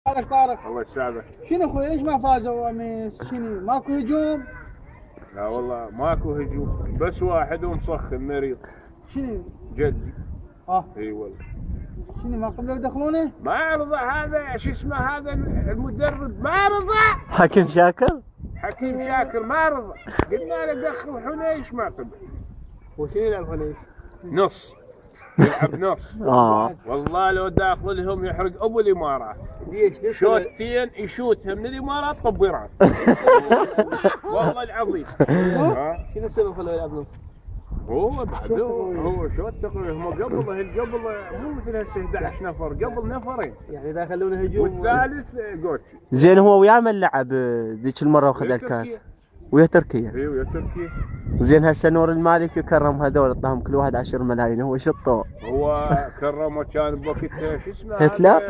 طارق الله يسعدك. شنو اخوي ليش ما فازوا امس؟ شنو ماكو هجوم؟ لا والله ماكو هجوم، بس واحد ومسخن مريض. شنو؟ جدي. اه اي والله. شنو ما قبلوا يدخلونه؟ ما رضى هذا شو اسمه هذا المدرب ما رضى. حكيم شاكر؟ حكيم شاكر ما رضى، قلنا له دخل حنيش ما قبل. وشنو يلعب حنيش؟ نص. يلعب نص. والله لو داخل لهم يحرق ابو الامارات. ليش؟ شوتين يشوتها من الامارات طب ايران. والله العظيم. شنو السبب خلوه يلعب نص؟ هو بعد هو شو تقريبا هم قبل مو مثل هسه 11 نفر، قبل نفرين يعني اذا خلونا هجوم والثالث جوتشي. زين هو ويا من لعب ذيك المره واخذ الكاس؟ ويا تركيا. اي ويا تركيا. زين هسه نور المالكي كرم هذول اعطاهم كل واحد 10 ملايين، هو شطوه. هو كرمه كان بوقتها شو اسمه هتلر؟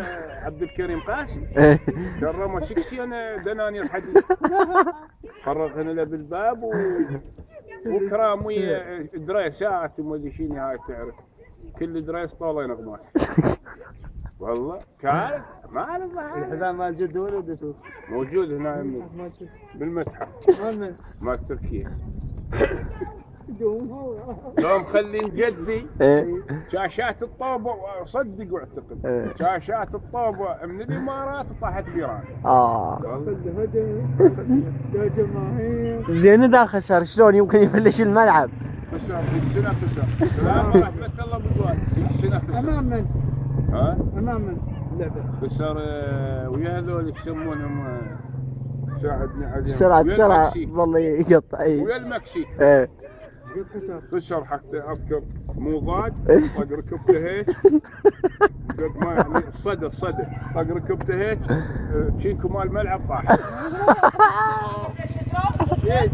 عبد الكريم قاسم. إيه. كرمه 6 دنانير حديد. فرغنا له بالباب وكرام ويا دريسات وما ادري شنو هاي تعرف. كل دريس طولين قماش. والله كانت ما اعرف. الحزام مال جد وين ودته؟ موجود هنا بالمتحف مال تركيا. يوم خلين جدي شاشات الطوبه صدق واعتقد شاشات الطوبه من الامارات وطاحت بيران. يا جماهير زين اذا خسر شلون يمكن يبلش الملعب؟ خسر السنه خسر. لا رحمه الله بالوالد السنه خسر. امام من؟ ها؟ امام من اللعبه؟ خسر ويا هذول يسمونهم ساعدني عليهم. بسرعه والله يقطع. ويا المكسيك. خسر حتى اذكر مو ضاج طق ركبته هيك قد ما يعني الصدى طق ركبته هيك تشيكو مال الملعب طاح. لا